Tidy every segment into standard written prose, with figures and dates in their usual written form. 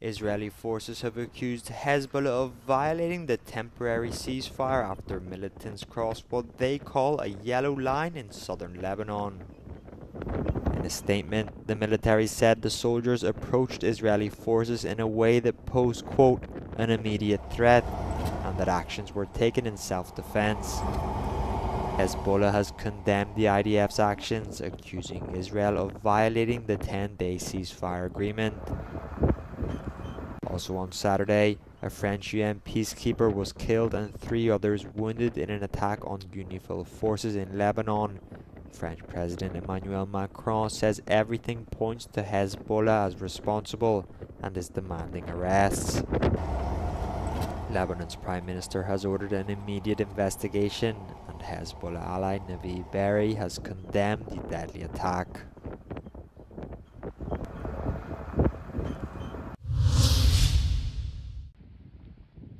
Israeli forces have accused Hezbollah of violating the temporary ceasefire after militants crossed what they call a yellow line in southern Lebanon. In a statement, the military said the soldiers approached Israeli forces in a way that posed, quote, an immediate threat, and that actions were taken in self-defense. Hezbollah has condemned the IDF's actions, accusing Israel of violating the 10-day ceasefire agreement. Also on Saturday, a French UN peacekeeper was killed and 3 others wounded in an attack on UNIFIL forces in Lebanon. French President Emmanuel Macron says everything points to Hezbollah as responsible and is demanding arrests. Lebanon's Prime Minister has ordered an immediate investigation, and Hezbollah ally Navi Berri has condemned the deadly attack.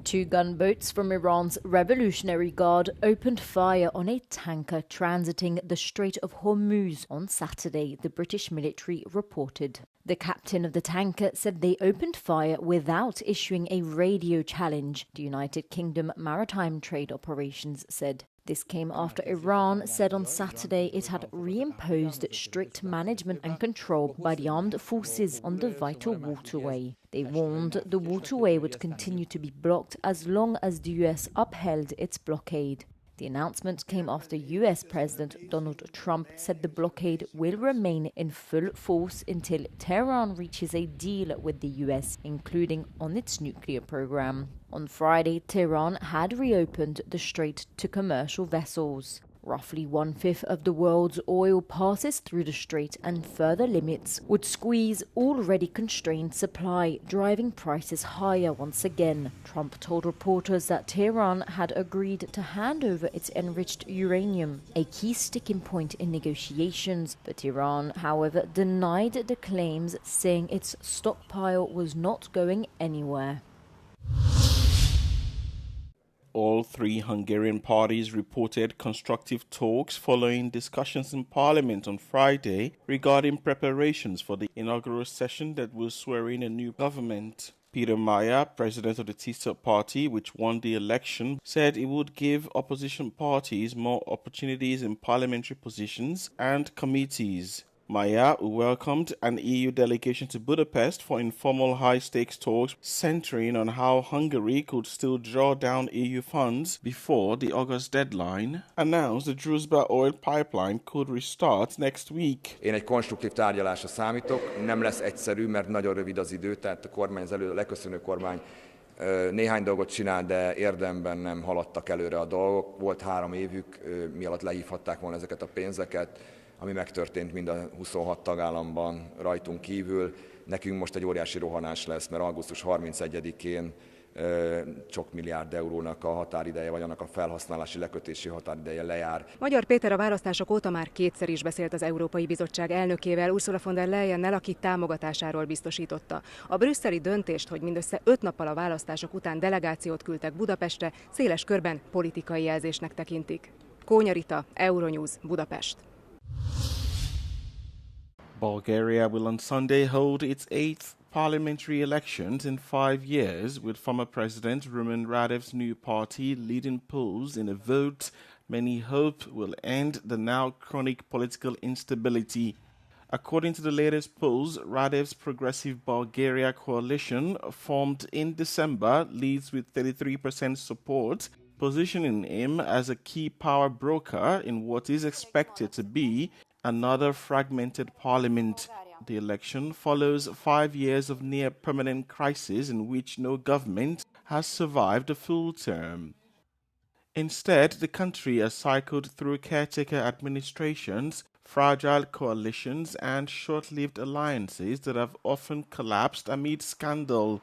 Two gunboats from Iran's Revolutionary Guard opened fire on a tanker transiting the Strait of Hormuz on Saturday, the British military reported. The captain of the tanker said they opened fire without issuing a radio challenge, the United Kingdom Maritime Trade Operations said. This came after Iran said on Saturday it had reimposed strict management and control by the armed forces on the vital waterway. They warned the waterway would continue to be blocked as long as the US upheld its blockade. The announcement came after US President Donald Trump said the blockade will remain in full force until Tehran reaches a deal with the US, including on its nuclear program. On Friday, Tehran had reopened the strait to commercial vessels. Roughly 1/5 of the world's oil passes through the strait, and further limits would squeeze already constrained supply, driving prices higher once again. Trump told reporters that Tehran had agreed to hand over its enriched uranium, a key sticking point in negotiations. But Iran, however, denied the claims, saying its stockpile was not going anywhere. All 3 Hungarian parties reported constructive talks following discussions in Parliament on Friday regarding preparations for the inaugural session that will swear in a new government. Peter Mayer, president of the TISA party, which won the election, said it would give opposition parties more opportunities in parliamentary positions and committees. Mayer, who welcomed an EU delegation to Budapest for informal high-stakes talks centering on how Hungary could still draw down EU funds before the August deadline, announced the Druzhba oil pipeline could restart next week. Én egy konstruktív tárgyalásra számítok, nem lesz egyszerű, mert nagyon rövid az idő, tehát a kormány, az leköszönő kormány néhány dolgot csinál, de érdemben nem haladtak előre a dolgok. Volt 3 évük, mi alatt lehívhatták volna ezeket a pénzeket, ami megtörtént mind a 26 tagállamban rajtunk kívül. Nekünk most egy óriási rohanás lesz, mert augusztus 31-én sok milliárd eurónak a határideje, vagy annak a felhasználási lekötési határideje lejár. Magyar Péter a választások óta már 2-szer is beszélt az Európai Bizottság elnökével, Ursula von der Leyennel, aki támogatásáról biztosította. A brüsszeli döntést, hogy mindössze 5 nappal a választások után delegációt küldtek Budapestre, széles körben politikai jelzésnek tekintik. Kónya Rita, Euronews, Budapest. Bulgaria will on Sunday hold its 8th parliamentary elections in 5 years, with former President Rumen Radev's new party leading polls in a vote many hope will end the now chronic political instability. According to the latest polls, Radev's Progressive Bulgaria coalition, formed in December, leads with 33% support, positioning him as a key power broker in what is expected to be another fragmented parliament. The election follows 5 years of near-permanent crisis in which no government has survived a full term. Instead, the country has cycled through caretaker administrations, fragile coalitions, and short-lived alliances that have often collapsed amid scandal.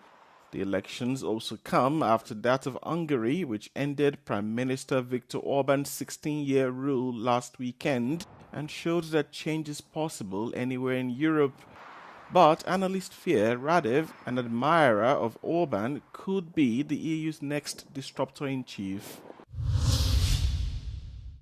The elections also come after that of Hungary, which ended Prime Minister Viktor Orban's 16-year rule last weekend and showed that change is possible anywhere in Europe. But analysts fear Radev, an admirer of Orban, could be the EU's next disruptor-in-chief.